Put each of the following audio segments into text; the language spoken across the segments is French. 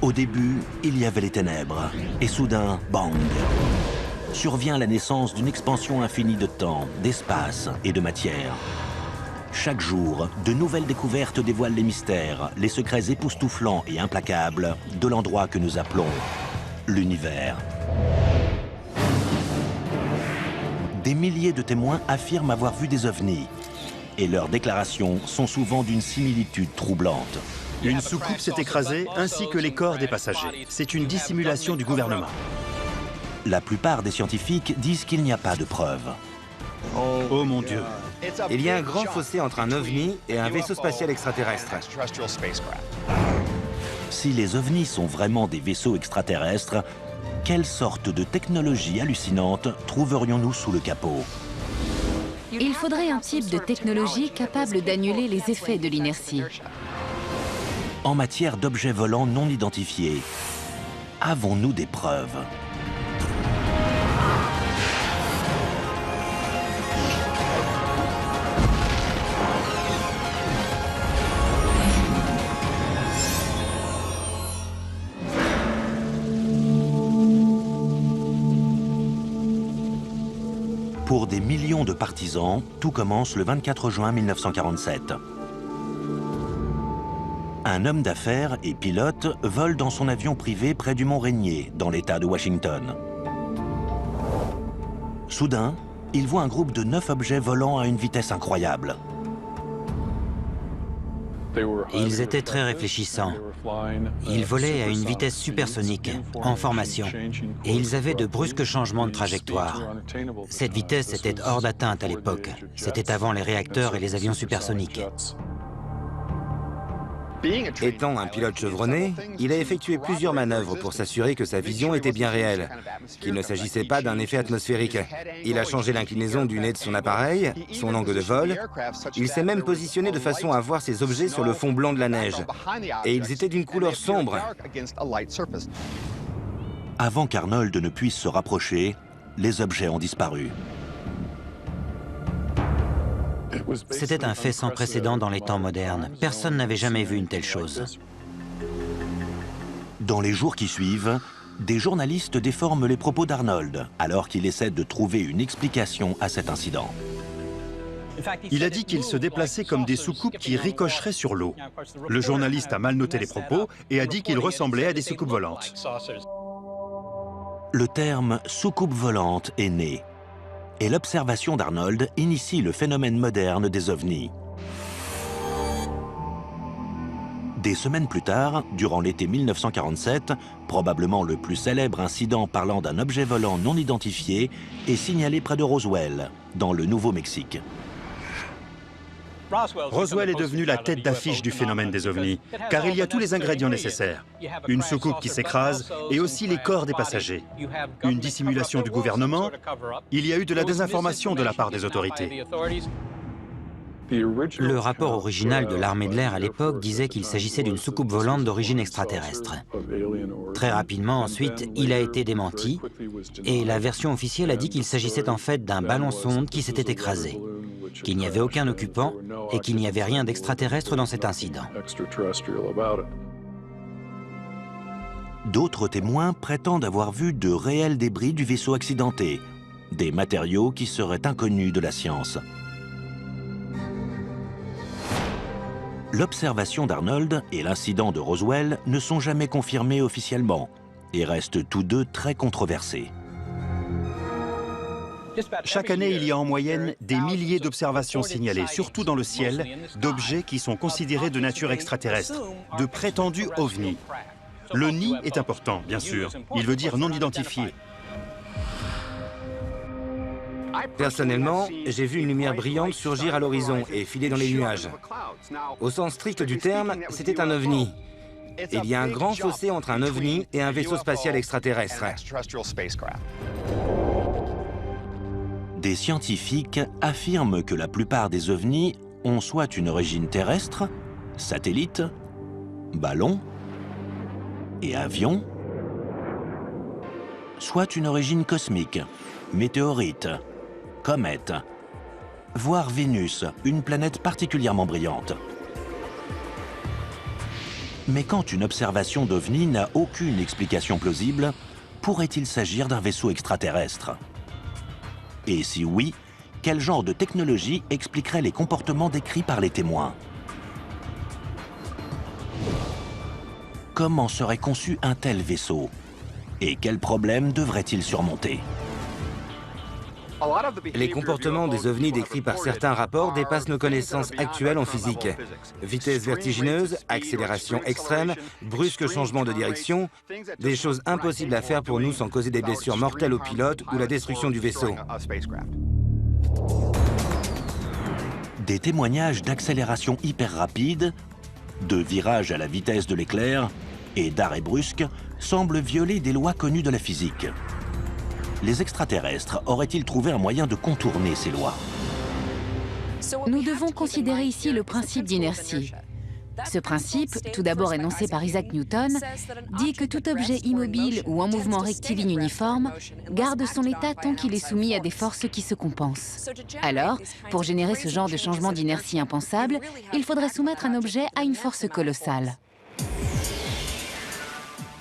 Au début, il y avait les ténèbres. Et soudain, bang! Survient la naissance d'une expansion infinie de temps, d'espace et de matière. Chaque jour, de nouvelles découvertes dévoilent les mystères, les secrets époustouflants et implacables de l'endroit que nous appelons l'univers. Des milliers de témoins affirment avoir vu des ovnis. Et leurs déclarations sont souvent d'une similitude troublante. Une soucoupe s'est écrasée, ainsi que les corps des passagers. C'est une dissimulation du gouvernement. La plupart des scientifiques disent qu'il n'y a pas de preuves. Oh mon Dieu! Il y a un grand fossé entre un ovni et un vaisseau spatial extraterrestre. Si les ovnis sont vraiment des vaisseaux extraterrestres, quelle sorte de technologie hallucinante trouverions-nous sous le capot? Il faudrait un type de technologie capable d'annuler les effets de l'inertie. En matière d'objets volants non identifiés, avons-nous des preuves? Pour des millions de partisans, tout commence le 24 juin 1947. Un homme d'affaires et pilote vole dans son avion privé près du mont Rainier, dans l'État de Washington. Soudain, il voit un groupe de 9 objets volant à une vitesse incroyable. Ils étaient très réfléchissants. Ils volaient à une vitesse supersonique, en formation, et ils avaient de brusques changements de trajectoire. Cette vitesse était hors d'atteinte à l'époque. C'était avant les réacteurs et les avions supersoniques. Étant un pilote chevronné, il a effectué plusieurs manœuvres pour s'assurer que sa vision était bien réelle, qu'il ne s'agissait pas d'un effet atmosphérique. Il a changé l'inclinaison du nez de son appareil, son angle de vol. Il s'est même positionné de façon à voir ces objets sur le fond blanc de la neige. Et ils étaient d'une couleur sombre. Avant qu'Arnold ne puisse se rapprocher, les objets ont disparu. C'était un fait sans précédent dans les temps modernes. Personne n'avait jamais vu une telle chose. Dans les jours qui suivent, des journalistes déforment les propos d'Arnold, alors qu'il essaie de trouver une explication à cet incident. Il a dit qu'ils se déplaçaient comme des soucoupes qui ricocheraient sur l'eau. Le journaliste a mal noté les propos et a dit qu'ils ressemblaient à des soucoupes volantes. Le terme « soucoupe volante » est né. Et l'observation d'Arnold initie le phénomène moderne des ovnis. Des semaines plus tard, durant l'été 1947, probablement le plus célèbre incident parlant d'un objet volant non identifié est signalé près de Roswell, dans le Nouveau-Mexique. Roswell est devenu la tête d'affiche du phénomène des ovnis, car il y a tous les ingrédients nécessaires. Une soucoupe qui s'écrase et aussi les corps des passagers. Une dissimulation du gouvernement. Il y a eu de la désinformation de la part des autorités. Le rapport original de l'armée de l'air à l'époque disait qu'il s'agissait d'une soucoupe volante d'origine extraterrestre. Très rapidement ensuite, il a été démenti et la version officielle a dit qu'il s'agissait en fait d'un ballon-sonde qui s'était écrasé, qu'il n'y avait aucun occupant et qu'il n'y avait rien d'extraterrestre dans cet incident. D'autres témoins prétendent avoir vu de réels débris du vaisseau accidenté, des matériaux qui seraient inconnus de la science. L'observation d'Arnold et l'incident de Roswell ne sont jamais confirmés officiellement et restent tous deux très controversés. Chaque année, il y a en moyenne des milliers d'observations signalées, surtout dans le ciel, d'objets qui sont considérés de nature extraterrestre, de prétendus ovnis. Le NI est important, bien sûr. Il veut dire non identifié. Personnellement, j'ai vu une lumière brillante surgir à l'horizon et filer dans les nuages. Au sens strict du terme, c'était un ovni. Il y a un grand fossé entre un ovni et un vaisseau spatial extraterrestre. Des scientifiques affirment que la plupart des ovnis ont soit une origine terrestre, satellite, ballon et avion, soit une origine cosmique, météorite, comète, voire Vénus, une planète particulièrement brillante. Mais quand une observation d'OVNI n'a aucune explication plausible, pourrait-il s'agir d'un vaisseau extraterrestre? Et si oui, quel genre de technologie expliquerait les comportements décrits par les témoins? Comment serait conçu un tel vaisseau? Et quels problèmes devrait-il surmonter? Les comportements des ovnis décrits par certains rapports dépassent nos connaissances actuelles en physique. Vitesse vertigineuse, accélération extrême, brusque changement de direction, des choses impossibles à faire pour nous sans causer des blessures mortelles aux pilotes ou la destruction du vaisseau. Des témoignages d'accélération hyper rapide, de virage à la vitesse de l'éclair et d'arrêt brusque semblent violer des lois connues de la physique. Les extraterrestres auraient-ils trouvé un moyen de contourner ces lois? Nous devons considérer ici le principe d'inertie. Ce principe, tout d'abord énoncé par Isaac Newton, dit que tout objet immobile ou en mouvement rectiligne uniforme garde son état tant qu'il est soumis à des forces qui se compensent. Alors, pour générer ce genre de changement d'inertie impensable, il faudrait soumettre un objet à une force colossale.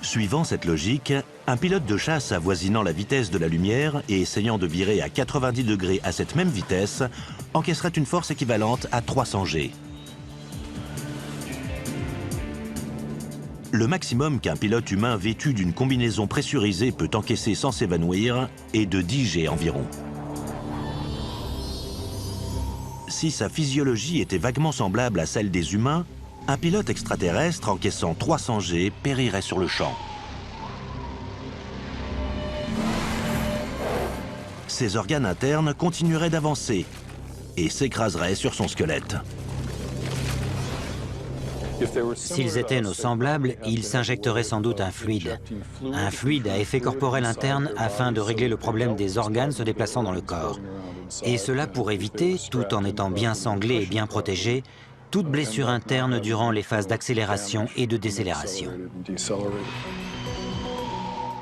Suivant cette logique, un pilote de chasse avoisinant la vitesse de la lumière et essayant de virer à 90 degrés à cette même vitesse encaisserait une force équivalente à 300 G. Le maximum qu'un pilote humain vêtu d'une combinaison pressurisée peut encaisser sans s'évanouir est de 10 G environ. Si sa physiologie était vaguement semblable à celle des humains, un pilote extraterrestre encaissant 300 G périrait sur le champ. Ses organes internes continueraient d'avancer et s'écraseraient sur son squelette. S'ils étaient nos semblables, ils s'injecteraient sans doute un fluide à effet corporel interne afin de régler le problème des organes se déplaçant dans le corps. Et cela pour éviter, tout en étant bien sanglés et bien protégés, toute blessure interne durant les phases d'accélération et de décélération.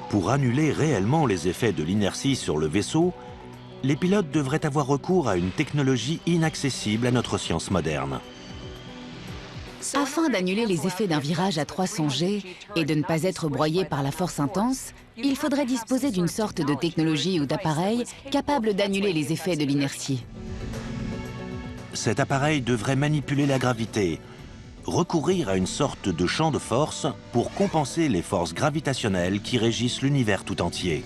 Pour annuler réellement les effets de l'inertie sur le vaisseau, les pilotes devraient avoir recours à une technologie inaccessible à notre science moderne. Afin d'annuler les effets d'un virage à 300 G et de ne pas être broyé par la force intense, il faudrait disposer d'une sorte de technologie ou d'appareil capable d'annuler les effets de l'inertie. Cet appareil devrait manipuler la gravité, recourir à une sorte de champ de force pour compenser les forces gravitationnelles qui régissent l'univers tout entier.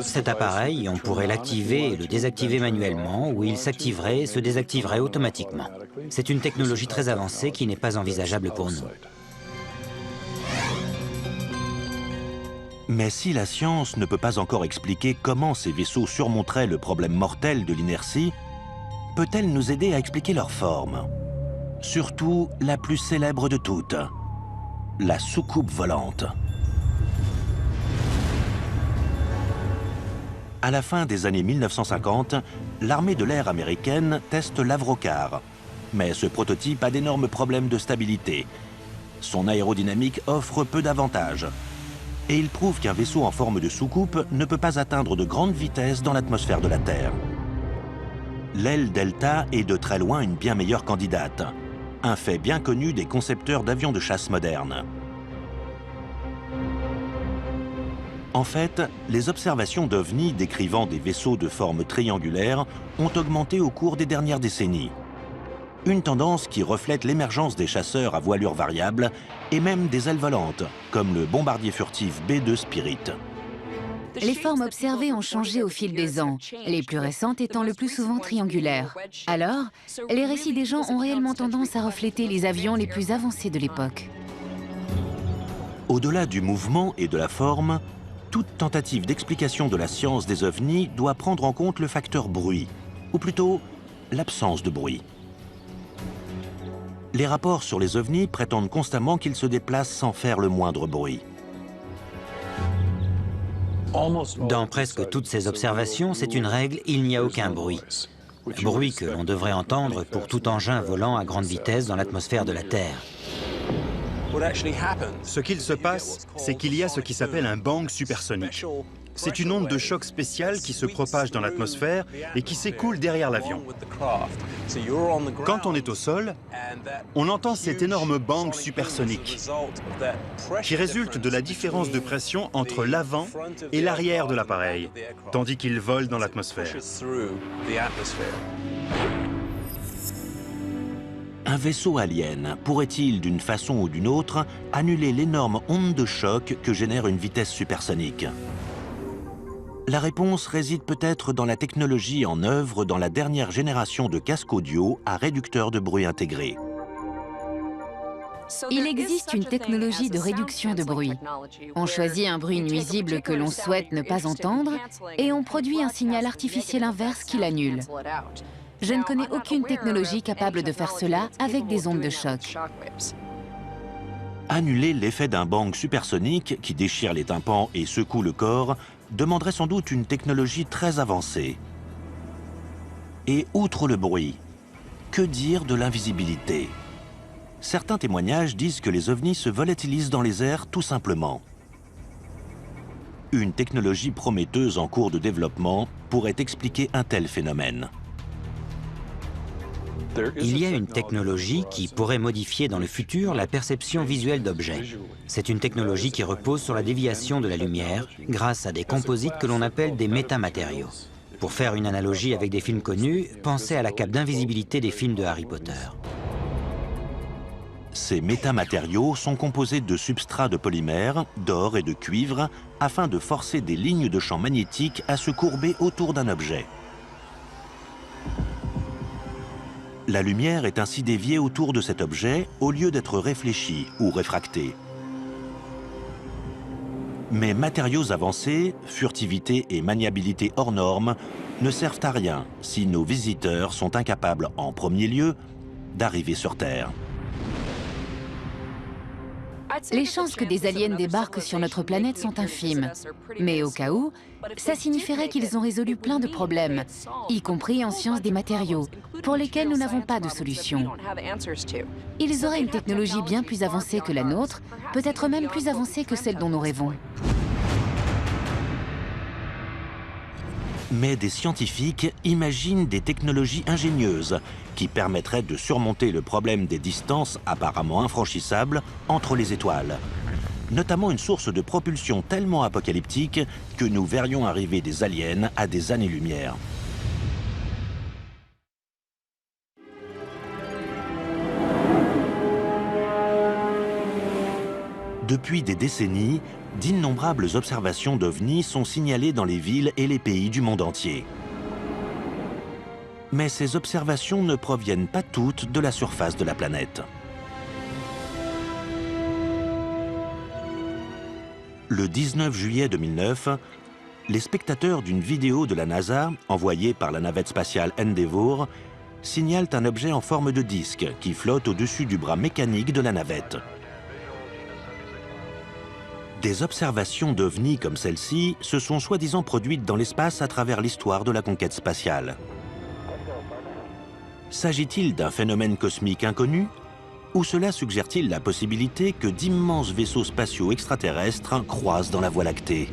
Cet appareil, on pourrait l'activer et le désactiver manuellement, ou il s'activerait et se désactiverait automatiquement. C'est une technologie très avancée qui n'est pas envisageable pour nous. Mais si la science ne peut pas encore expliquer comment ces vaisseaux surmonteraient le problème mortel de l'inertie, peut-elle nous aider à expliquer leur forme? Surtout la plus célèbre de toutes, la soucoupe volante. À la fin des années 1950, l'armée de l'air américaine teste l'Avrocar. Mais ce prototype a d'énormes problèmes de stabilité. Son aérodynamique offre peu d'avantages. Et il prouve qu'un vaisseau en forme de soucoupe ne peut pas atteindre de grandes vitesses dans l'atmosphère de la Terre. L'aile Delta est de très loin une bien meilleure candidate. Un fait bien connu des concepteurs d'avions de chasse modernes. En fait, les observations d'OVNI décrivant des vaisseaux de forme triangulaire ont augmenté au cours des dernières décennies. Une tendance qui reflète l'émergence des chasseurs à voilure variable et même des ailes volantes, comme le bombardier furtif B-2 Spirit. Les formes observées ont changé au fil des ans, les plus récentes étant le plus souvent triangulaires. Alors, les récits des gens ont réellement tendance à refléter les avions les plus avancés de l'époque. Au-delà du mouvement et de la forme, toute tentative d'explication de la science des ovnis doit prendre en compte le facteur bruit, ou plutôt l'absence de bruit. Les rapports sur les ovnis prétendent constamment qu'ils se déplacent sans faire le moindre bruit. Dans presque toutes ces observations, c'est une règle, il n'y a aucun bruit. Bruit que l'on devrait entendre pour tout engin volant à grande vitesse dans l'atmosphère de la Terre. Ce qu'il se passe, c'est qu'il y a ce qui s'appelle un bang supersonique. C'est une onde de choc spéciale qui se propage dans l'atmosphère et qui s'écoule derrière l'avion. Quand on est au sol, on entend cet énorme bang supersonique qui résulte de la différence de pression entre l'avant et l'arrière de l'appareil, tandis qu'il vole dans l'atmosphère. Un vaisseau alien pourrait-il, d'une façon ou d'une autre, annuler l'énorme onde de choc que génère une vitesse supersonique? La réponse réside peut-être dans la technologie en œuvre dans la dernière génération de casques audio à réducteur de bruit intégré. Il existe une technologie de réduction de bruit. On choisit un bruit nuisible que l'on souhaite ne pas entendre et on produit un signal artificiel inverse qui l'annule. Je ne connais aucune technologie capable de faire cela avec des ondes de choc. Annuler l'effet d'un bang supersonique qui déchire les tympans et secoue le corps demanderait sans doute une technologie très avancée. Et outre le bruit, que dire de l'invisibilité? Certains témoignages disent que les ovnis se volatilisent dans les airs tout simplement. Une technologie prometteuse en cours de développement pourrait expliquer un tel phénomène. Il y a une technologie qui pourrait modifier dans le futur la perception visuelle d'objets. C'est une technologie qui repose sur la déviation de la lumière grâce à des composites que l'on appelle des métamatériaux. Pour faire une analogie avec des films connus, pensez à la cape d'invisibilité des films de Harry Potter. Ces métamatériaux sont composés de substrats de polymère, d'or et de cuivre afin de forcer des lignes de champ magnétique à se courber autour d'un objet. La lumière est ainsi déviée autour de cet objet au lieu d'être réfléchie ou réfractée. Mais matériaux avancés, furtivité et maniabilité hors normes ne servent à rien si nos visiteurs sont incapables, en premier lieu, d'arriver sur Terre. Les chances que des aliens débarquent sur notre planète sont infimes. Mais au cas où, ça signifierait qu'ils ont résolu plein de problèmes, y compris en sciences des matériaux, pour lesquels nous n'avons pas de solution. Ils auraient une technologie bien plus avancée que la nôtre, peut-être même plus avancée que celle dont nous rêvons. Mais des scientifiques imaginent des technologies ingénieuses qui permettraient de surmonter le problème des distances apparemment infranchissables entre les étoiles. Notamment une source de propulsion tellement apocalyptique que nous verrions arriver des aliens à des années-lumière. Depuis des décennies, d'innombrables observations d'ovnis sont signalées dans les villes et les pays du monde entier. Mais ces observations ne proviennent pas toutes de la surface de la planète. Le 19 juillet 2009, les spectateurs d'une vidéo de la NASA, envoyée par la navette spatiale Endeavour, signalent un objet en forme de disque qui flotte au-dessus du bras mécanique de la navette. Des observations d'ovnis comme celle-ci se sont soi-disant produites dans l'espace à travers l'histoire de la conquête spatiale. S'agit-il d'un phénomène cosmique inconnu? Ou cela suggère-t-il la possibilité que d'immenses vaisseaux spatiaux extraterrestres croisent dans la Voie lactée?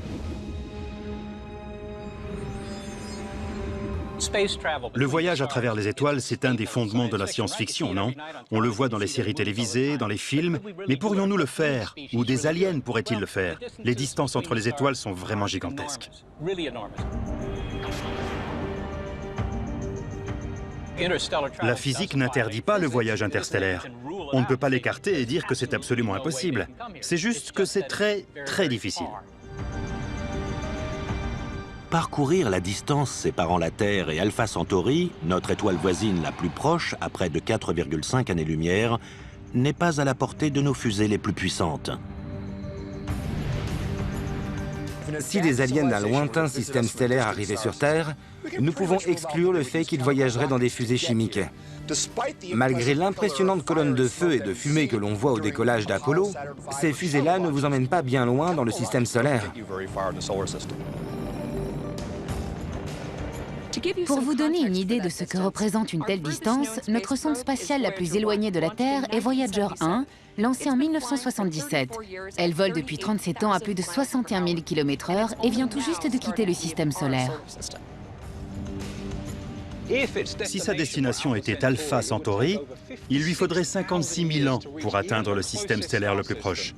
Le voyage à travers les étoiles, c'est un des fondements de la science-fiction, non? On le voit dans les séries télévisées, dans les films, mais pourrions-nous le faire? Ou des aliens pourraient-ils le faire? Les distances entre les étoiles sont vraiment gigantesques. La physique n'interdit pas le voyage interstellaire. On ne peut pas l'écarter et dire que c'est absolument impossible. C'est juste que c'est très, très difficile. Parcourir la distance séparant la Terre et Alpha Centauri, notre étoile voisine la plus proche à près de 4,5 années-lumière, n'est pas à la portée de nos fusées les plus puissantes. Si des aliens d'un lointain système stellaire arrivaient sur Terre, nous pouvons exclure le fait qu'ils voyageraient dans des fusées chimiques. Malgré l'impressionnante colonne de feu et de fumée que l'on voit au décollage d'Apollo, ces fusées-là ne vous emmènent pas bien loin dans le système solaire. Pour vous donner une idée de ce que représente une telle distance, notre sonde spatiale la plus éloignée de la Terre est Voyager 1, lancée en 1977. Elle vole depuis 37 ans à plus de 61 000 km/h et vient tout juste de quitter le système solaire. Si sa destination était Alpha Centauri, il lui faudrait 56 000 ans pour atteindre le système stellaire le plus proche.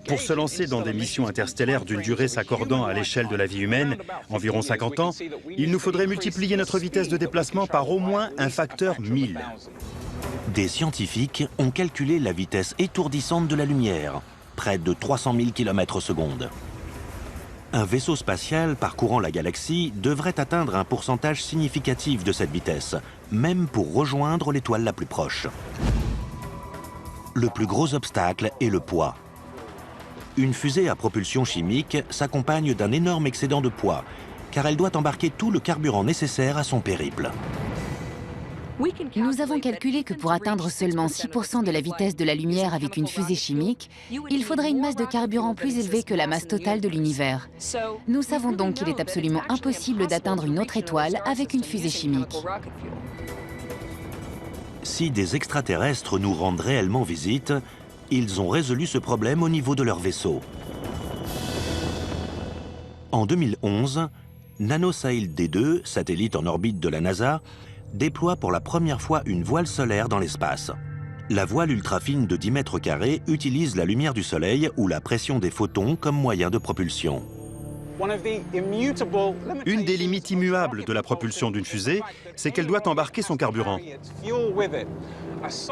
Pour se lancer dans des missions interstellaires d'une durée s'accordant à l'échelle de la vie humaine, environ 50 ans, il nous faudrait multiplier notre vitesse de déplacement par au moins un facteur 1000. Des scientifiques ont calculé la vitesse étourdissante de la lumière, près de 300 000 km/s. Un vaisseau spatial parcourant la galaxie devrait atteindre un pourcentage significatif de cette vitesse, même pour rejoindre l'étoile la plus proche. Le plus gros obstacle est le poids. Une fusée à propulsion chimique s'accompagne d'un énorme excédent de poids, car elle doit embarquer tout le carburant nécessaire à son périple. Nous avons calculé que pour atteindre seulement 6% de la vitesse de la lumière avec une fusée chimique, il faudrait une masse de carburant plus élevée que la masse totale de l'univers. Nous savons donc qu'il est absolument impossible d'atteindre une autre étoile avec une fusée chimique. Si des extraterrestres nous rendent réellement visite, ils ont résolu ce problème au niveau de leur vaisseau. En 2011, NanoSail D2, satellite en orbite de la NASA, déploie pour la première fois une voile solaire dans l'espace. La voile ultra-fine de 10 mètres carrés utilise la lumière du soleil ou la pression des photons comme moyen de propulsion. Une des limites immuables de la propulsion d'une fusée, c'est qu'elle doit embarquer son carburant.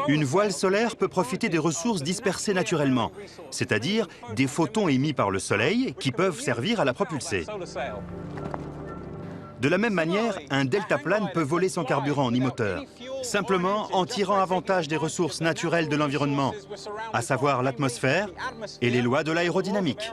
Une voile solaire peut profiter des ressources dispersées naturellement, c'est-à-dire des photons émis par le soleil qui peuvent servir à la propulser. De la même manière, un deltaplane peut voler sans carburant ni moteur, simplement en tirant avantage des ressources naturelles de l'environnement, à savoir l'atmosphère et les lois de l'aérodynamique.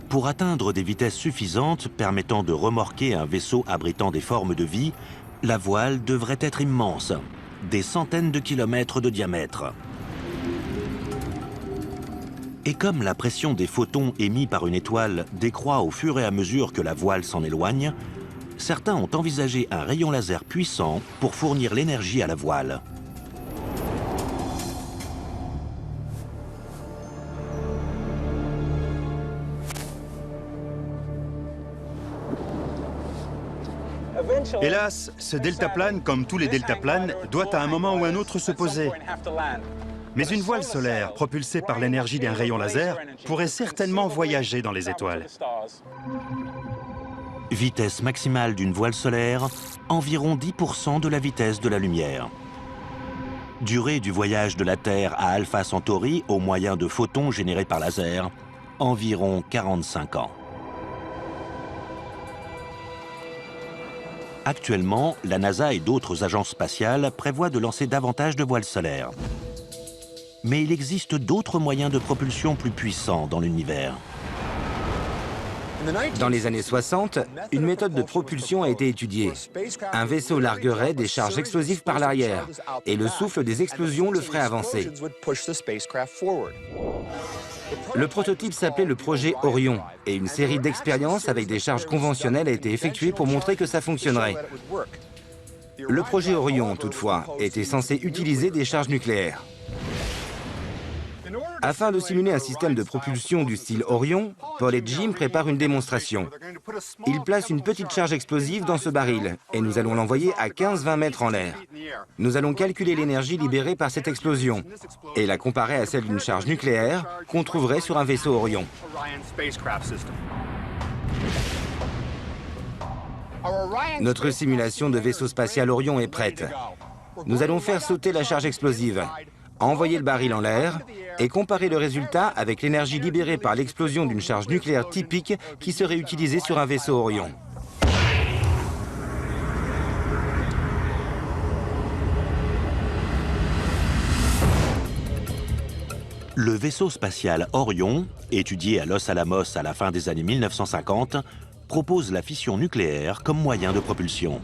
Pour atteindre des vitesses suffisantes permettant de remorquer un vaisseau abritant des formes de vie, la voile devrait être immense, des centaines de kilomètres de diamètre. Et comme la pression des photons émis par une étoile décroît au fur et à mesure que la voile s'en éloigne, certains ont envisagé un rayon laser puissant pour fournir l'énergie à la voile. Hélas, ce deltaplane, comme tous les deltaplanes, doit à un moment ou un autre se poser. Mais une voile solaire, propulsée par l'énergie d'un rayon laser, pourrait certainement voyager dans les étoiles. Vitesse maximale d'une voile solaire, environ 10% de la vitesse de la lumière. Durée du voyage de la Terre à Alpha Centauri au moyen de photons générés par laser, environ 45 ans. Actuellement, la NASA et d'autres agences spatiales prévoient de lancer davantage de voiles solaires. Mais il existe d'autres moyens de propulsion plus puissants dans l'univers. Dans les années 60, une méthode de propulsion a été étudiée. Un vaisseau larguerait des charges explosives par l'arrière, et le souffle des explosions le ferait avancer. Le prototype s'appelait le projet Orion, et une série d'expériences avec des charges conventionnelles a été effectuée pour montrer que ça fonctionnerait. Le projet Orion, toutefois, était censé utiliser des charges nucléaires. Afin de simuler un système de propulsion du style Orion, Paul et Jim préparent une démonstration. Ils placent une petite charge explosive dans ce baril et nous allons l'envoyer à 15-20 mètres en l'air. Nous allons calculer l'énergie libérée par cette explosion et la comparer à celle d'une charge nucléaire qu'on trouverait sur un vaisseau Orion. Notre simulation de vaisseau spatial Orion est prête. Nous allons faire sauter la charge explosive, envoyer le baril en l'air et comparer le résultat avec l'énergie libérée par l'explosion d'une charge nucléaire typique qui serait utilisée sur un vaisseau Orion. Le vaisseau spatial Orion, étudié à Los Alamos à la fin des années 1950, propose la fission nucléaire comme moyen de propulsion.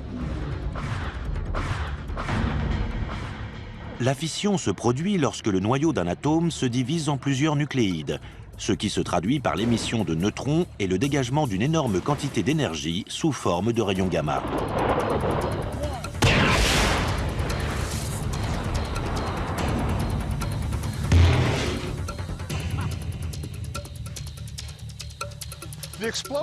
La fission se produit lorsque le noyau d'un atome se divise en plusieurs nucléides, ce qui se traduit par l'émission de neutrons et le dégagement d'une énorme quantité d'énergie sous forme de rayons gamma.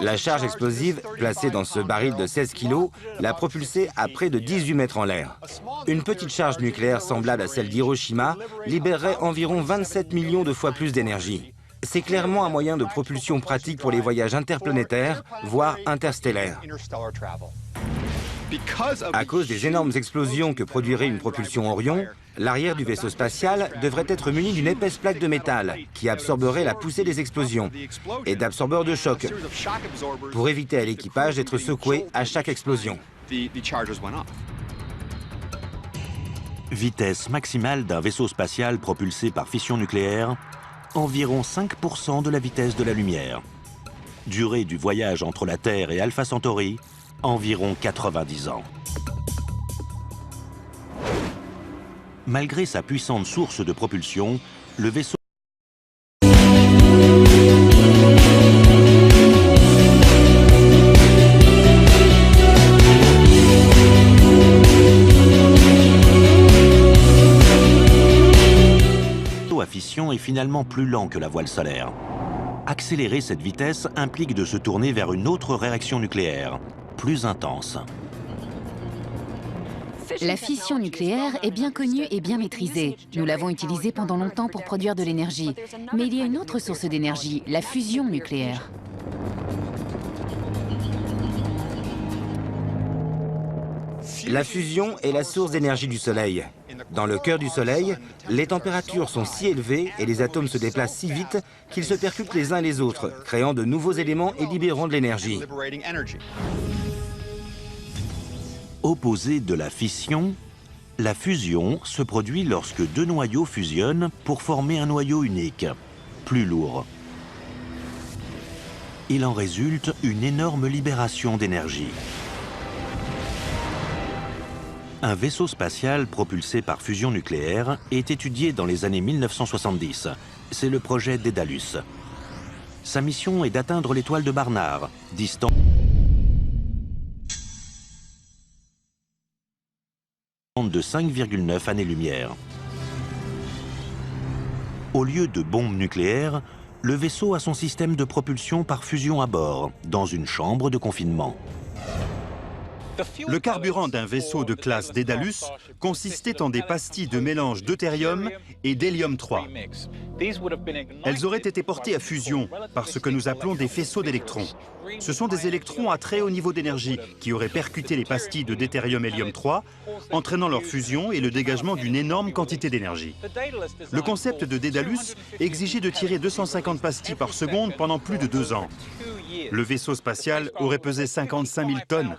La charge explosive, placée dans ce baril de 16 kg, l'a propulsé à près de 18 mètres en l'air. Une petite charge nucléaire semblable à celle d'Hiroshima libérerait environ 27 millions de fois plus d'énergie. C'est clairement un moyen de propulsion pratique pour les voyages interplanétaires, voire interstellaires. À cause des énormes explosions que produirait une propulsion Orion, l'arrière du vaisseau spatial devrait être muni d'une épaisse plaque de métal qui absorberait la poussée des explosions et d'absorbeurs de choc pour éviter à l'équipage d'être secoué à chaque explosion. Vitesse maximale d'un vaisseau spatial propulsé par fission nucléaire, environ 5% de la vitesse de la lumière. Durée du voyage entre la Terre et Alpha Centauri, environ 90 ans. Malgré sa puissante source de propulsion, le vaisseau à fission est finalement plus lent que la voile solaire. Accélérer cette vitesse implique de se tourner vers une autre réaction nucléaire, plus intense. La fission nucléaire est bien connue et bien maîtrisée. Nous l'avons utilisée pendant longtemps pour produire de l'énergie. Mais il y a une autre source d'énergie, la fusion nucléaire. La fusion est la source d'énergie du Soleil. Dans le cœur du Soleil, les températures sont si élevées et les atomes se déplacent si vite qu'ils se percutent les uns les autres, créant de nouveaux éléments et libérant de l'énergie. Opposée de la fission, la fusion se produit lorsque deux noyaux fusionnent pour former un noyau unique, plus lourd. Il en résulte une énorme libération d'énergie. Un vaisseau spatial propulsé par fusion nucléaire est étudié dans les années 1970. C'est le projet Daedalus. Sa mission est d'atteindre l'étoile de Barnard, distante de 5,9 années-lumière. Au lieu de bombes nucléaires, le vaisseau a son système de propulsion par fusion à bord, dans une chambre de confinement. Le carburant d'un vaisseau de classe Daedalus consistait en des pastilles de mélange deutérium et d'hélium-3. Elles auraient été portées à fusion par ce que nous appelons des faisceaux d'électrons. Ce sont des électrons à très haut niveau d'énergie qui auraient percuté les pastilles de deutérium-hélium-3, entraînant leur fusion et le dégagement d'une énorme quantité d'énergie. Le concept de Daedalus exigeait de tirer 250 pastilles par seconde pendant plus de 2 ans. Le vaisseau spatial aurait pesé 55 000 tonnes,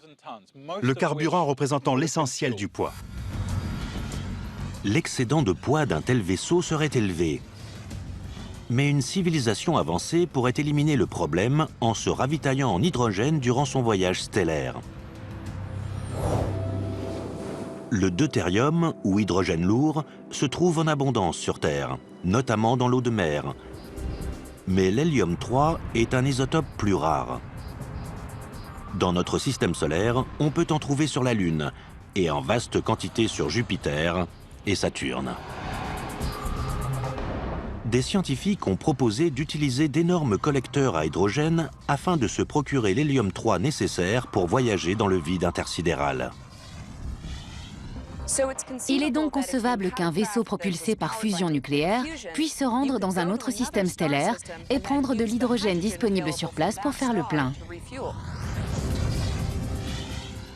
le carburant représentant l'essentiel du poids. L'excédent de poids d'un tel vaisseau serait élevé. Mais une civilisation avancée pourrait éliminer le problème en se ravitaillant en hydrogène durant son voyage stellaire. Le deutérium, ou hydrogène lourd, se trouve en abondance sur Terre, notamment dans l'eau de mer. Mais l'hélium-3 est un isotope plus rare. Dans notre système solaire, on peut en trouver sur la Lune et en vaste quantité sur Jupiter et Saturne. Des scientifiques ont proposé d'utiliser d'énormes collecteurs à hydrogène afin de se procurer l'hélium-3 nécessaire pour voyager dans le vide intersidéral. Il est donc concevable qu'un vaisseau propulsé par fusion nucléaire puisse se rendre dans un autre système stellaire et prendre de l'hydrogène disponible sur place pour faire le plein.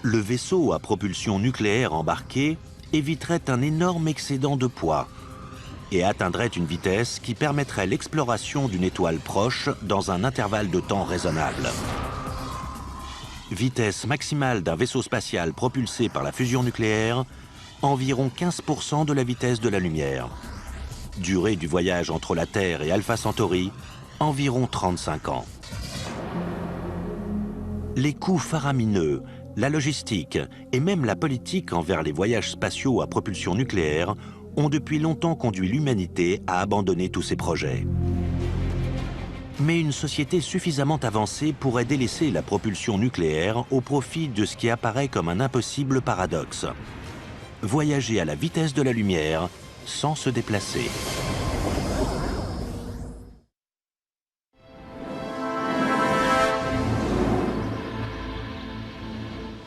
Le vaisseau à propulsion nucléaire embarqué éviterait un énorme excédent de poids et atteindrait une vitesse qui permettrait l'exploration d'une étoile proche dans un intervalle de temps raisonnable. Vitesse maximale d'un vaisseau spatial propulsé par la fusion nucléaire, environ 15% de la vitesse de la lumière. Durée du voyage entre la Terre et Alpha Centauri, environ 35 ans. Les coûts faramineux, la logistique et même la politique envers les voyages spatiaux à propulsion nucléaire ont depuis longtemps conduit l'humanité à abandonner tous ces projets. Mais une société suffisamment avancée pourrait délaisser la propulsion nucléaire au profit de ce qui apparaît comme un impossible paradoxe. Voyager à la vitesse de la lumière sans se déplacer.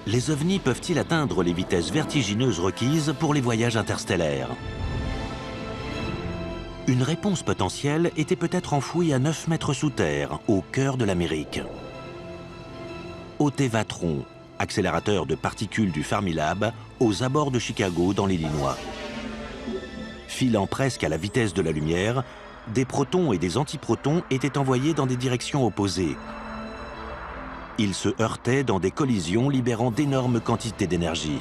Les ovnis peuvent-ils atteindre les vitesses vertigineuses requises pour les voyages interstellaires? Une réponse potentielle était peut-être enfouie à 9 mètres sous terre, au cœur de l'Amérique. Au Tevatron, accélérateur de particules du Fermilab, aux abords de Chicago, dans l'Illinois. Filant presque à la vitesse de la lumière, des protons et des antiprotons étaient envoyés dans des directions opposées. Ils se heurtaient dans des collisions libérant d'énormes quantités d'énergie.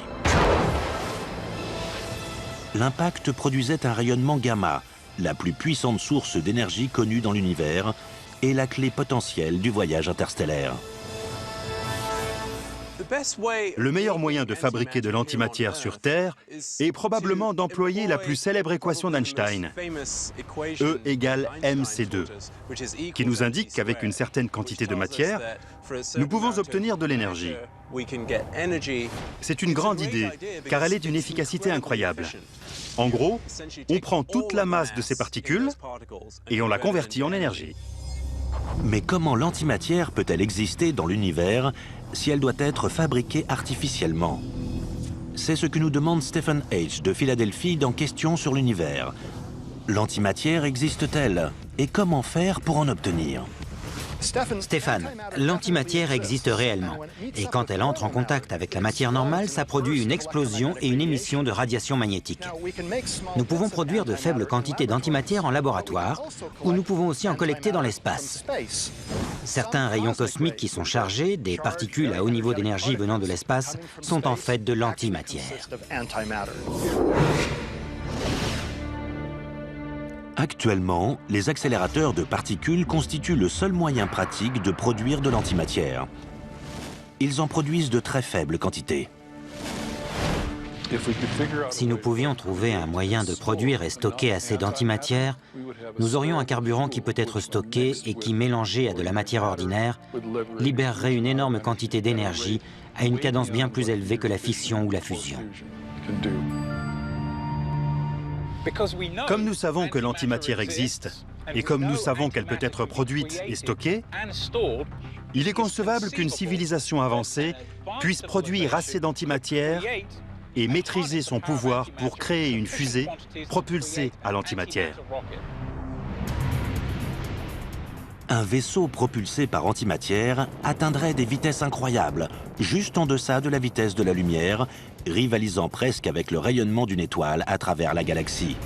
L'impact produisait un rayonnement gamma, la plus puissante source d'énergie connue dans l'univers et la clé potentielle du voyage interstellaire. Le meilleur moyen de fabriquer de l'antimatière sur Terre est probablement d'employer la plus célèbre équation d'Einstein, E égale mc2, qui nous indique qu'avec une certaine quantité de matière, nous pouvons obtenir de l'énergie. C'est une grande idée, car elle est d'une efficacité incroyable. En gros, on prend toute la masse de ces particules et on la convertit en énergie. Mais comment l'antimatière peut-elle exister dans l'univers si elle doit être fabriquée artificiellement? C'est ce que nous demande Stephen H. de Philadelphie dans Questions sur l'univers. L'antimatière existe-t-elle? Et comment faire pour en obtenir? Stéphane, l'antimatière existe réellement. Et quand elle entre en contact avec la matière normale, ça produit une explosion et une émission de radiation magnétique. Nous pouvons produire de faibles quantités d'antimatière en laboratoire, ou nous pouvons aussi en collecter dans l'espace. Certains rayons cosmiques qui sont chargés, des particules à haut niveau d'énergie venant de l'espace, sont en fait de l'antimatière. Actuellement, les accélérateurs de particules constituent le seul moyen pratique de produire de l'antimatière. Ils en produisent de très faibles quantités. Si nous pouvions trouver un moyen de produire et stocker assez d'antimatière, nous aurions un carburant qui peut être stocké et qui, mélangé à de la matière ordinaire, libérerait une énorme quantité d'énergie à une cadence bien plus élevée que la fission ou la fusion. Comme nous savons que l'antimatière existe, et comme nous savons qu'elle peut être produite et stockée, il est concevable qu'une civilisation avancée puisse produire assez d'antimatière et maîtriser son pouvoir pour créer une fusée propulsée à l'antimatière. Un vaisseau propulsé par antimatière atteindrait des vitesses incroyables, juste en deçà de la vitesse de la lumière, rivalisant presque avec le rayonnement d'une étoile à travers la galaxie.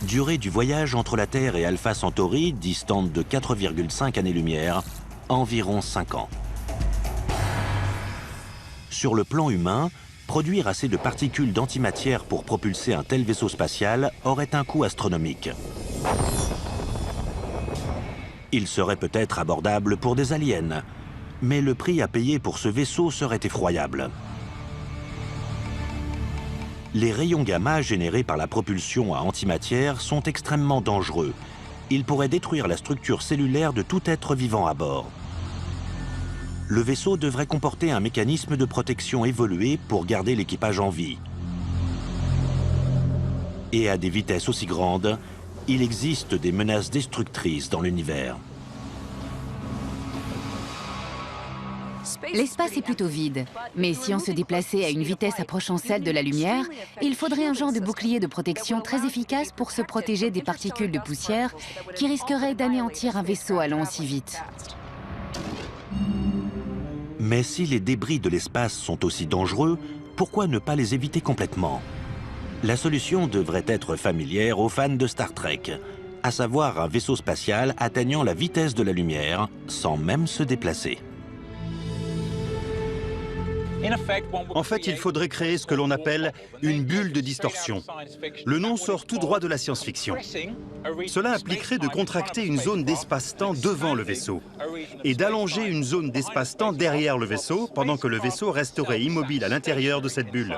Durée du voyage entre la Terre et Alpha Centauri, distante de 4,5 années-lumière, environ 5 ans. Sur le plan humain, produire assez de particules d'antimatière pour propulser un tel vaisseau spatial aurait un coût astronomique. Il serait peut-être abordable pour des aliens, mais le prix à payer pour ce vaisseau serait effroyable. Les rayons gamma générés par la propulsion à antimatière sont extrêmement dangereux. Ils pourraient détruire la structure cellulaire de tout être vivant à bord. Le vaisseau devrait comporter un mécanisme de protection évolué pour garder l'équipage en vie. Et à des vitesses aussi grandes, il existe des menaces destructrices dans l'univers. L'espace est plutôt vide, mais si on se déplaçait à une vitesse approchant celle de la lumière, il faudrait un genre de bouclier de protection très efficace pour se protéger des particules de poussière qui risqueraient d'anéantir un vaisseau allant aussi vite. Mais si les débris de l'espace sont aussi dangereux, pourquoi ne pas les éviter complètement? La solution devrait être familière aux fans de Star Trek, à savoir un vaisseau spatial atteignant la vitesse de la lumière sans même se déplacer. En fait, il faudrait créer ce que l'on appelle une bulle de distorsion. Le nom sort tout droit de la science-fiction. Cela impliquerait de contracter une zone d'espace-temps devant le vaisseau et d'allonger une zone d'espace-temps derrière le vaisseau pendant que le vaisseau resterait immobile à l'intérieur de cette bulle.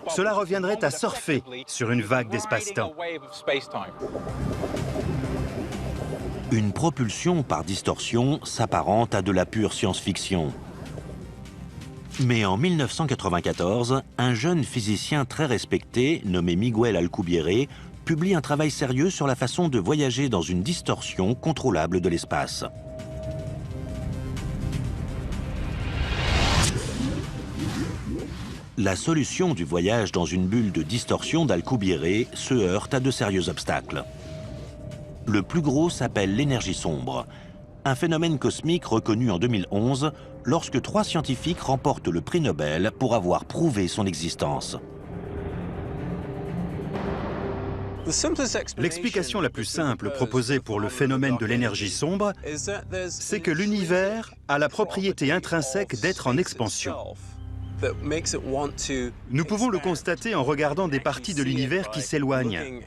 Cela reviendrait à surfer sur une vague d'espace-temps. Une propulsion par distorsion s'apparente à de la pure science-fiction. Mais en 1994, un jeune physicien très respecté, nommé Miguel Alcubierre, publie un travail sérieux sur la façon de voyager dans une distorsion contrôlable de l'espace. La solution du voyage dans une bulle de distorsion d'Alcubierre se heurte à de sérieux obstacles. Le plus gros s'appelle l'énergie sombre, un phénomène cosmique reconnu en 2011 lorsque 3 scientifiques remportent le prix Nobel pour avoir prouvé son existence. L'explication la plus simple proposée pour le phénomène de l'énergie sombre, c'est que l'univers a la propriété intrinsèque d'être en expansion. Nous pouvons le constater en regardant des parties de l'univers qui s'éloignent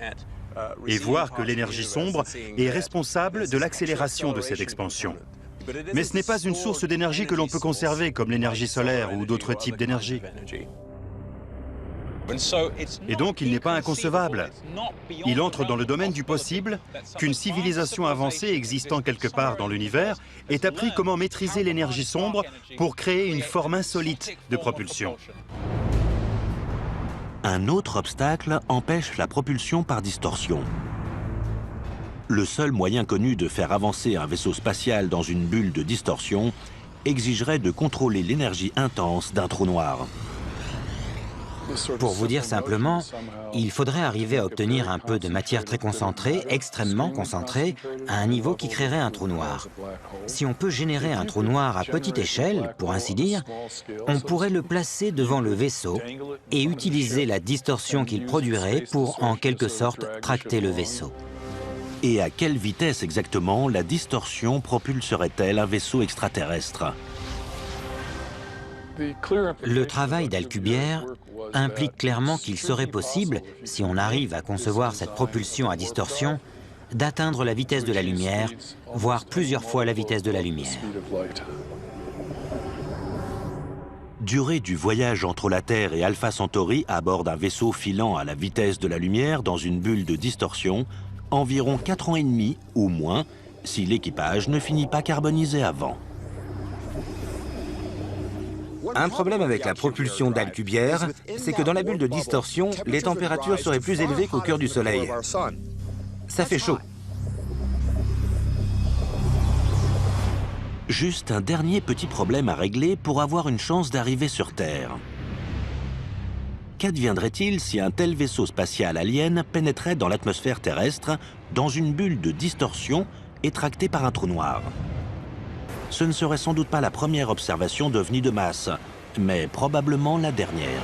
et voir que l'énergie sombre est responsable de l'accélération de cette expansion. Mais ce n'est pas une source d'énergie que l'on peut conserver, comme l'énergie solaire ou d'autres types d'énergie. Et donc, il n'est pas inconcevable. Il entre dans le domaine du possible qu'une civilisation avancée existant quelque part dans l'univers ait appris comment maîtriser l'énergie sombre pour créer une forme insolite de propulsion. Un autre obstacle empêche la propulsion par distorsion. Le seul moyen connu de faire avancer un vaisseau spatial dans une bulle de distorsion exigerait de contrôler l'énergie intense d'un trou noir. Pour vous dire simplement, il faudrait arriver à obtenir un peu de matière très concentrée, extrêmement concentrée, à un niveau qui créerait un trou noir. Si on peut générer un trou noir à petite échelle, pour ainsi dire, on pourrait le placer devant le vaisseau et utiliser la distorsion qu'il produirait pour, en quelque sorte, tracter le vaisseau. Et à quelle vitesse exactement la distorsion propulserait-elle un vaisseau extraterrestre? Le travail d'Alcubierre implique clairement qu'il serait possible, si on arrive à concevoir cette propulsion à distorsion, d'atteindre la vitesse de la lumière, voire plusieurs fois la vitesse de la lumière. Durée du voyage entre la Terre et Alpha Centauri à bord d'un vaisseau filant à la vitesse de la lumière dans une bulle de distorsion, environ 4 ans et demi ou moins, si l'équipage ne finit pas carbonisé avant. Un problème avec la propulsion d'Alcubierre, c'est que dans la bulle de distorsion, les températures seraient plus élevées qu'au cœur du Soleil. Ça fait chaud. Juste un dernier petit problème à régler pour avoir une chance d'arriver sur Terre. Qu'adviendrait-il si un tel vaisseau spatial alien pénétrait dans l'atmosphère terrestre, dans une bulle de distorsion et tracté par un trou noir? Ce ne serait sans doute pas la première observation d'ovnis de masse, mais probablement la dernière.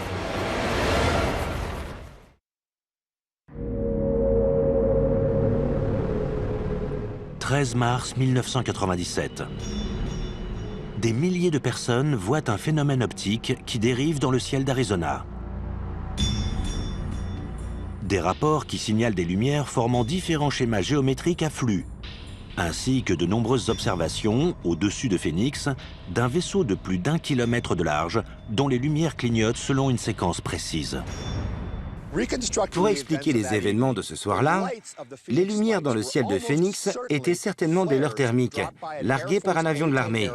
« 13 mars 1997. Des milliers de personnes voient un phénomène optique qui dérive dans le ciel d'Arizona. Des rapports qui signalent des lumières formant différents schémas géométriques à flux, ainsi que de nombreuses observations, au-dessus de Phoenix, d'un vaisseau de plus d'1 kilomètre de large, dont les lumières clignotent selon une séquence précise. Pour expliquer les événements de ce soir-là, les lumières dans le ciel de Phoenix étaient certainement des leurres thermiques, larguées par un avion de l'armée,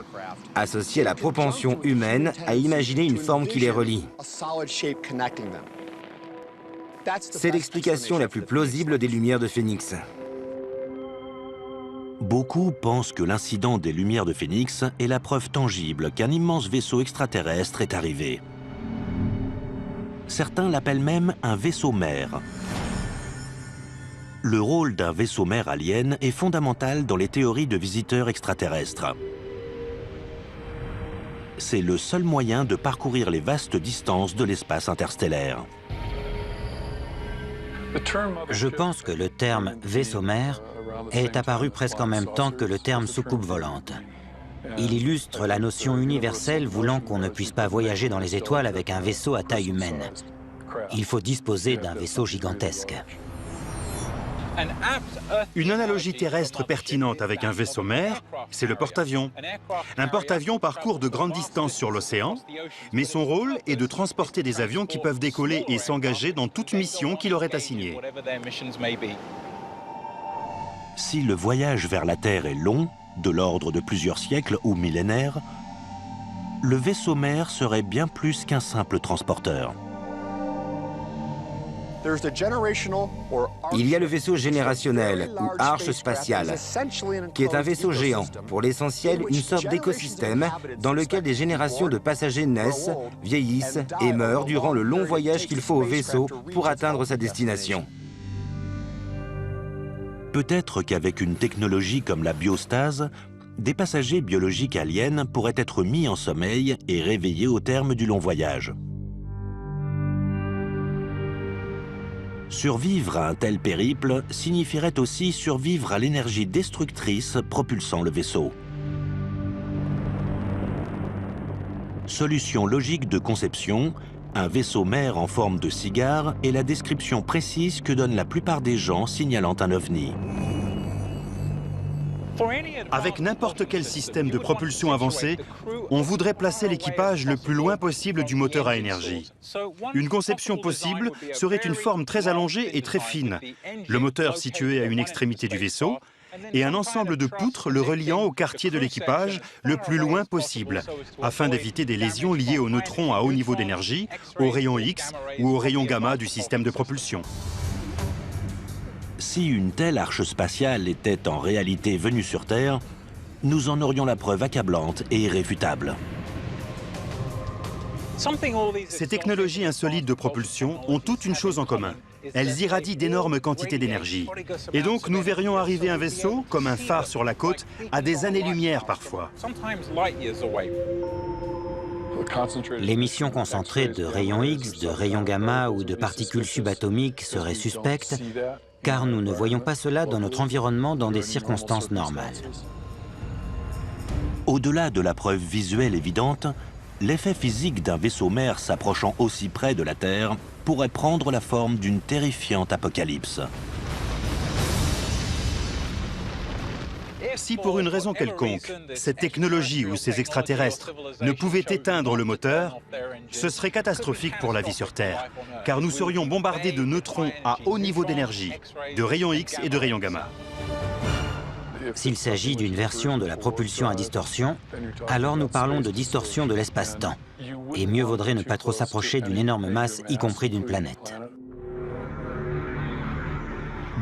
associées à la propension humaine à imaginer une forme qui les relie. C'est l'explication la plus plausible des lumières de Phoenix. Beaucoup pensent que l'incident des lumières de Phoenix est la preuve tangible qu'un immense vaisseau extraterrestre est arrivé. Certains l'appellent même un vaisseau-mère. Le rôle d'un vaisseau-mère alien est fondamental dans les théories de visiteurs extraterrestres. C'est le seul moyen de parcourir les vastes distances de l'espace interstellaire. Je pense que le terme vaisseau-mère est apparu presque en même temps que le terme soucoupe volante. Il illustre la notion universelle voulant qu'on ne puisse pas voyager dans les étoiles avec un vaisseau à taille humaine. Il faut disposer d'un vaisseau gigantesque. Une analogie terrestre pertinente avec un vaisseau mer, c'est le porte-avions. Un porte-avions parcourt de grandes distances sur l'océan, mais son rôle est de transporter des avions qui peuvent décoller et s'engager dans toute mission qui leur est assignée. Si le voyage vers la Terre est long, de l'ordre de plusieurs siècles ou millénaires, le vaisseau mer serait bien plus qu'un simple transporteur. Il y a le vaisseau générationnel, ou arche spatiale, qui est un vaisseau géant, pour l'essentiel une sorte d'écosystème dans lequel des générations de passagers naissent, vieillissent et meurent durant le long voyage qu'il faut au vaisseau pour atteindre sa destination. Peut-être qu'avec une technologie comme la biostase, des passagers biologiques aliens pourraient être mis en sommeil et réveillés au terme du long voyage. Survivre à un tel périple signifierait aussi survivre à l'énergie destructrice propulsant le vaisseau. Solution logique de conception, un vaisseau mer en forme de cigare est la description précise que donnent la plupart des gens signalant un ovni. Avec n'importe quel système de propulsion avancé, on voudrait placer l'équipage le plus loin possible du moteur à énergie. Une conception possible serait une forme très allongée et très fine, le moteur situé à une extrémité du vaisseau, et un ensemble de poutres le reliant au quartier de l'équipage le plus loin possible, afin d'éviter des lésions liées aux neutrons à haut niveau d'énergie, aux rayons X ou aux rayons gamma du système de propulsion. Si une telle arche spatiale était en réalité venue sur Terre, nous en aurions la preuve accablante et irréfutable. Ces technologies insolites de propulsion ont toutes une chose en commun. Elles irradient d'énormes quantités d'énergie. Et donc nous verrions arriver un vaisseau, comme un phare sur la côte, à des années-lumière parfois. L'émission concentrée de rayons X, de rayons gamma ou de particules subatomiques serait suspecte, car nous ne voyons pas cela dans notre environnement dans des circonstances normales. Au-delà de la preuve visuelle évidente, l'effet physique d'un vaisseau mer s'approchant aussi près de la Terre pourrait prendre la forme d'une terrifiante apocalypse. Si pour une raison quelconque, cette technologie ou ces extraterrestres ne pouvaient éteindre le moteur, ce serait catastrophique pour la vie sur Terre, car nous serions bombardés de neutrons à haut niveau d'énergie, de rayons X et de rayons gamma. S'il s'agit d'une version de la propulsion à distorsion, alors nous parlons de distorsion de l'espace-temps. Et mieux vaudrait ne pas trop s'approcher d'une énorme masse, y compris d'une planète.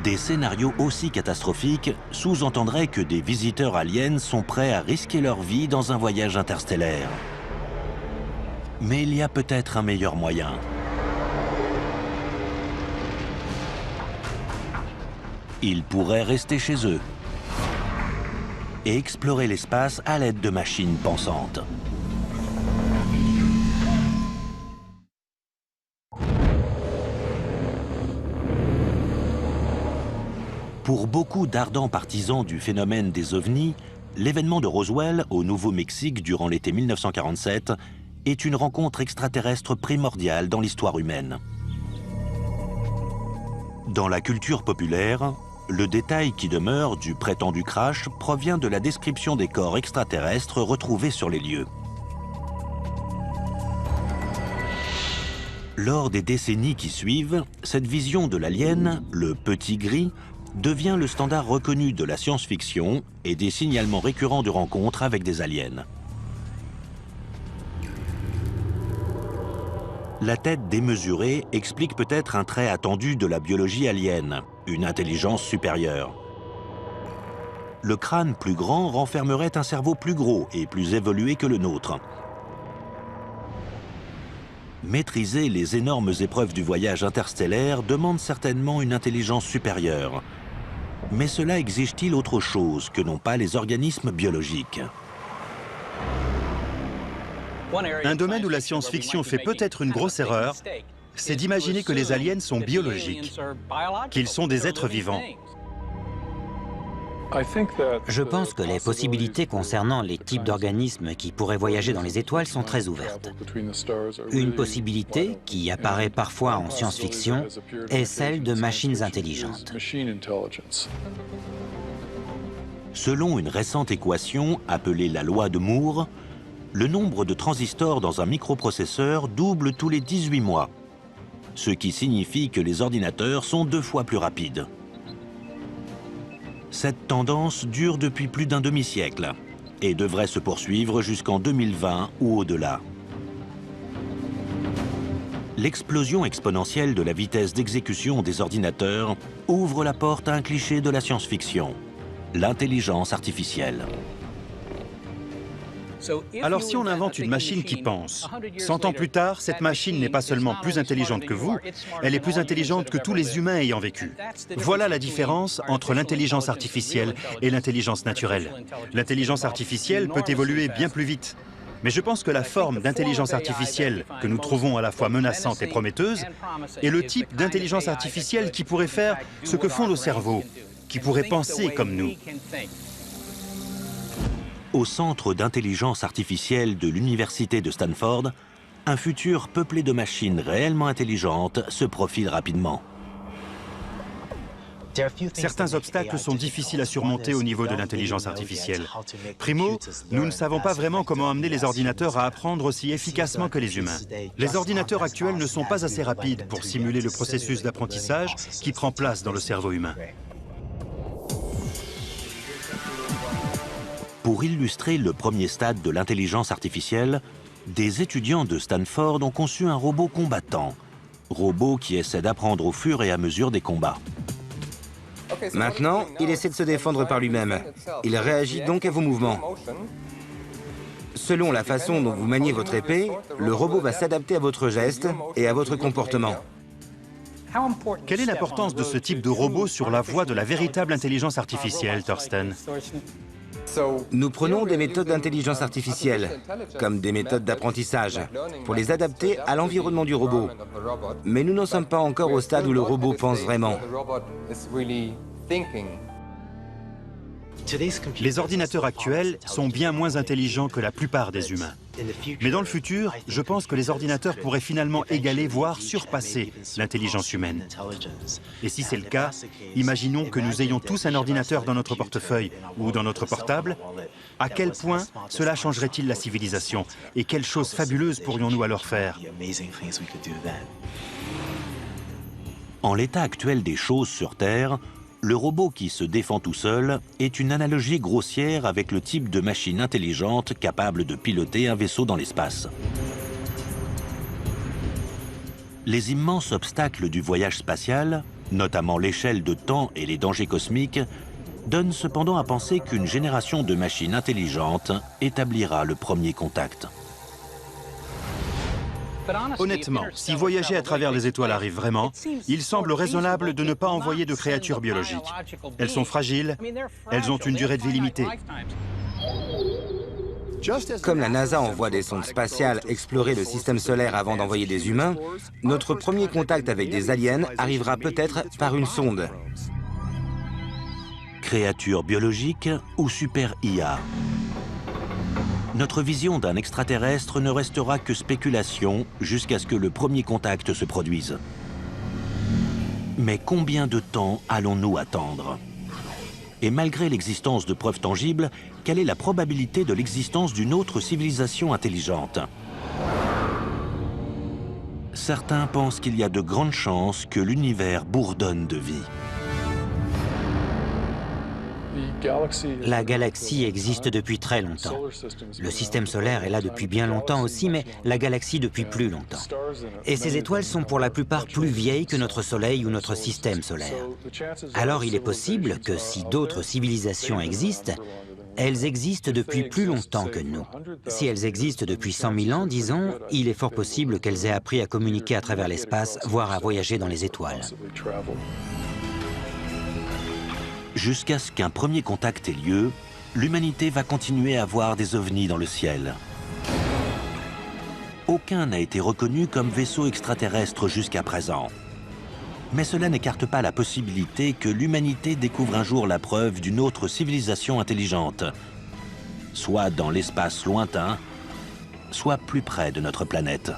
Des scénarios aussi catastrophiques sous-entendraient que des visiteurs aliens sont prêts à risquer leur vie dans un voyage interstellaire. Mais il y a peut-être un meilleur moyen. Ils pourraient rester chez eux et explorer l'espace à l'aide de machines pensantes. Pour beaucoup d'ardents partisans du phénomène des ovnis, l'événement de Roswell au Nouveau-Mexique durant l'été 1947 est une rencontre extraterrestre primordiale dans l'histoire humaine. Dans la culture populaire, le détail qui demeure du prétendu crash provient de la description des corps extraterrestres retrouvés sur les lieux. Lors des décennies qui suivent, cette vision de l'alien, le petit gris, devient le standard reconnu de la science-fiction et des signalements récurrents de rencontres avec des aliens. La tête démesurée explique peut-être un trait attendu de la biologie alienne, une intelligence supérieure. Le crâne plus grand renfermerait un cerveau plus gros et plus évolué que le nôtre. Maîtriser les énormes épreuves du voyage interstellaire demande certainement une intelligence supérieure. Mais cela exige-t-il autre chose que n'ont pas les organismes biologiques ? Un domaine où la science-fiction fait peut-être une grosse erreur, c'est d'imaginer que les aliens sont biologiques, qu'ils sont des êtres vivants. Je pense que les possibilités concernant les types d'organismes qui pourraient voyager dans les étoiles sont très ouvertes. Une possibilité, qui apparaît parfois en science-fiction, est celle de machines intelligentes. Selon une récente équation appelée la loi de Moore, le nombre de transistors dans un microprocesseur double tous les 18 mois, ce qui signifie que les ordinateurs sont 2 fois plus rapides. Cette tendance dure depuis plus d'un demi-siècle et devrait se poursuivre jusqu'en 2020 ou au-delà. L'explosion exponentielle de la vitesse d'exécution des ordinateurs ouvre la porte à un cliché de la science-fiction, l'intelligence artificielle. Alors si on invente une machine qui pense, 100 ans plus tard, cette machine n'est pas seulement plus intelligente que vous, elle est plus intelligente que tous les humains ayant vécu. Voilà la différence entre l'intelligence artificielle et l'intelligence naturelle. L'intelligence artificielle peut évoluer bien plus vite. Mais je pense que la forme d'intelligence artificielle que nous trouvons à la fois menaçante et prometteuse est le type d'intelligence artificielle qui pourrait faire ce que font nos cerveaux, qui pourrait penser comme nous. Au centre d'intelligence artificielle de l'université de Stanford, un futur peuplé de machines réellement intelligentes se profile rapidement. Certains obstacles sont difficiles à surmonter au niveau de l'intelligence artificielle. Primo, nous ne savons pas vraiment comment amener les ordinateurs à apprendre aussi efficacement que les humains. Les ordinateurs actuels ne sont pas assez rapides pour simuler le processus d'apprentissage qui prend place dans le cerveau humain. Pour illustrer le premier stade de l'intelligence artificielle, des étudiants de Stanford ont conçu un robot combattant, robot qui essaie d'apprendre au fur et à mesure des combats. Maintenant, il essaie de se défendre par lui-même. Il réagit donc à vos mouvements. Selon la façon dont vous maniez votre épée, le robot va s'adapter à votre geste et à votre comportement. Quelle est l'importance de ce type de robot sur la voie de la véritable intelligence artificielle, Thorsten ? Nous prenons des méthodes d'intelligence artificielle, comme des méthodes d'apprentissage, pour les adapter à l'environnement du robot. Mais nous n'en sommes pas encore au stade où le robot pense vraiment. Les ordinateurs actuels sont bien moins intelligents que la plupart des humains. Mais dans le futur, je pense que les ordinateurs pourraient finalement égaler, voire surpasser l'intelligence humaine. Et si c'est le cas, imaginons que nous ayons tous un ordinateur dans notre portefeuille ou dans notre portable. À quel point cela changerait-il la civilisation? Et quelles choses fabuleuses pourrions-nous alors faire? En l'état actuel des choses sur Terre, le robot qui se défend tout seul est une analogie grossière avec le type de machine intelligente capable de piloter un vaisseau dans l'espace. Les immenses obstacles du voyage spatial, notamment l'échelle de temps et les dangers cosmiques, donnent cependant à penser qu'une génération de machines intelligentes établira le premier contact. Honnêtement, si voyager à travers les étoiles arrive vraiment, il semble raisonnable de ne pas envoyer de créatures biologiques. Elles sont fragiles, elles ont une durée de vie limitée. Comme la NASA envoie des sondes spatiales explorer le système solaire avant d'envoyer des humains, notre premier contact avec des aliens arrivera peut-être par une sonde. Créatures biologiques ou super IA? Notre vision d'un extraterrestre ne restera que spéculation jusqu'à ce que le premier contact se produise. Mais combien de temps allons-nous attendre? Et malgré l'existence de preuves tangibles, quelle est la probabilité de l'existence d'une autre civilisation intelligente? Certains pensent qu'il y a de grandes chances que l'univers bourdonne de vie. La galaxie existe depuis très longtemps. Le système solaire est là depuis bien longtemps aussi, mais la galaxie depuis plus longtemps. Et ces étoiles sont pour la plupart plus vieilles que notre Soleil ou notre système solaire. Alors il est possible que si d'autres civilisations existent, elles existent depuis plus longtemps que nous. Si elles existent depuis 100 000 ans, disons, il est fort possible qu'elles aient appris à communiquer à travers l'espace, voire à voyager dans les étoiles. Jusqu'à ce qu'un premier contact ait lieu, l'humanité va continuer à voir des ovnis dans le ciel. Aucun n'a été reconnu comme vaisseau extraterrestre jusqu'à présent. Mais cela n'écarte pas la possibilité que l'humanité découvre un jour la preuve d'une autre civilisation intelligente, soit dans l'espace lointain, soit plus près de notre planète.